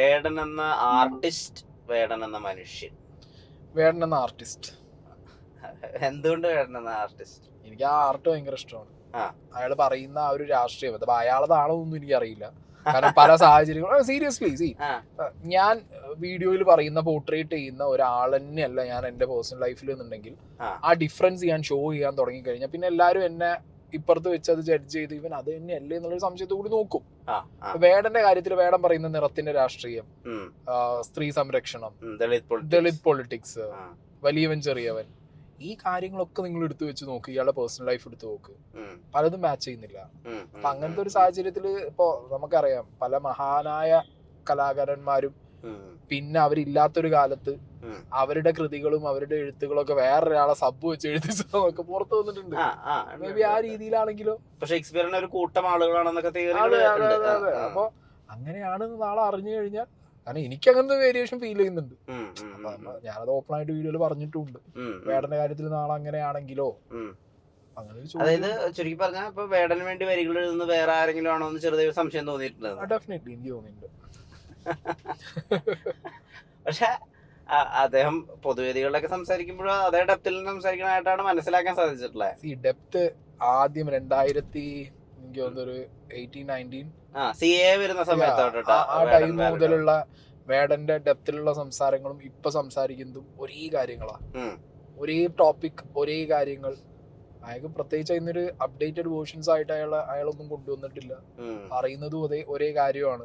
വേടൻ എന്ന ആർട്ടിസ്റ്റ്, വേടൻ എന്ന മനുഷ്യൻ. വേടൻ എന്ന ആർട്ടിസ്റ്റ്. എന്തുകൊണ്ട് വേടൻ എന്ന ആർട്ടിസ്റ്റ്? എനിക്ക് ആ ആർട്ട് ഭയങ്കര ഇഷ്ടമാണ്. അയാൾ പറയുന്ന ആ ഒരു രാഷ്ട്രീയം, അപ്പൊ അയാളതാണോ ഒന്നും എനിക്കറിയില്ല. കാരണം പല സാഹചര്യങ്ങളും സീരിയസ്ലി ഞാൻ വീഡിയോയിൽ പറയുന്ന പോർട്രേറ്റ് ചെയ്യുന്ന ഒരാൾ തന്നെയല്ല ഞാൻ എന്റെ പേഴ്സണൽ ലൈഫിൽ എന്നുണ്ടെങ്കിൽ ആ ഡിഫറൻസ് ഞാൻ ഷോ ചെയ്യാൻ തുടങ്ങി കഴിഞ്ഞാൽ പിന്നെ എല്ലാവരും എന്നെ ഇപ്പുറത്ത് വെച്ച് അത് ജഡ്ജ് ചെയ്ത് ഇവൻ അത് തന്നെയല്ലേ എന്നുള്ളൊരു സംശയത്തോട് നോക്കും. വേടന്റെ കാര്യത്തിൽ വേടൻ പറയുന്ന നിറത്തിന്റെ രാഷ്ട്രീയം, സ്ത്രീ സംരക്ഷണം, ദളിത് പൊളിറ്റിക്സ്, വലിയവൻ ചെറിയവൻ, ഈ കാര്യങ്ങളൊക്കെ നിങ്ങൾ എടുത്തു വെച്ച് നോക്ക്, ഇയാളുടെ പേഴ്സണൽ ലൈഫ് എടുത്ത് നോക്ക്, പലതും മാച്ച് ചെയ്യുന്നില്ല. അപ്പൊ അങ്ങനത്തെ ഒരു സാഹചര്യത്തില് ഇപ്പൊ നമുക്കറിയാം പല മഹാനായ കലാകാരന്മാരും പിന്നെ അവരില്ലാത്തൊരു കാലത്ത് അവരുടെ കൃതികളും അവരുടെ എഴുത്തുകളൊക്കെ വേറൊരാളെ സബ് വെച്ച് എഴുതിച്ചതൊക്കെ പുറത്തു വന്നിട്ടുണ്ട്. മേ ബി ആ രീതിയിലാണെങ്കിലോ ഷേക്സ്പിയറിന്റെ ഒരു കൂട്ടം ആളുകളാണെന്നൊക്കെ. അപ്പൊ അങ്ങനെയാണ് നാളെ അറിഞ്ഞു കഴിഞ്ഞാൽ, കാരണം എനിക്ക് അങ്ങനത്തെ വേരിയേഷൻ ഫീൽ ചെയ്യുന്നുണ്ട്. ഞാനത് ഓപ്പൺ ആയിട്ട് വീഡിയോയിൽ പറഞ്ഞിട്ടുണ്ട്. വേടന്റെ കാര്യത്തിൽ നാളെ അങ്ങനെയാണെങ്കിലോ അതായത് ചുരുക്കി പറഞ്ഞാൽ ഇപ്പൊ വേടന് വേണ്ടി വരികൾ എഴുതുന്ന വേറെ ആരെങ്കിലും ആണോ എന്ന് ചെറുതായി സംശയം തോന്നിയിട്ടുണ്ട്. ഡെഫിനറ്റ്ലി എനിക്ക് തോന്നിയിട്ടുണ്ട്. പക്ഷെ അദ്ദേഹം പൊതുവേദികളിലൊക്കെ സംസാരിക്കുമ്പോഴും അതേ ഡെപ്തിൽ സംസാരിക്കണായിട്ടാണ് മനസ്സിലാക്കാൻ സാധിച്ചിട്ടുള്ളത്. ഈ ഡെപ്ത് ആദ്യം 2018-19 CA വരുന്ന സമയത്ത് ആ ടൈം മുതലുള്ള വേടന്റെ ഡെപ്തിലുള്ള സംസാരങ്ങളും ഇപ്പൊ സംസാരിക്കുന്നതും ഒരേ കാര്യങ്ങളാ, ഒരേ ടോപ്പിക്, ഒരേ കാര്യങ്ങൾ. അയാൾക്ക് പ്രത്യേകിച്ച് അതിനൊരു അപ്ഡേറ്റഡ് വേർഷൻസ് ആയിട്ട് അയാളൊന്നും കൊണ്ടുവന്നിട്ടില്ല. പറയുന്നതും ഒരേ കാര്യമാണ്.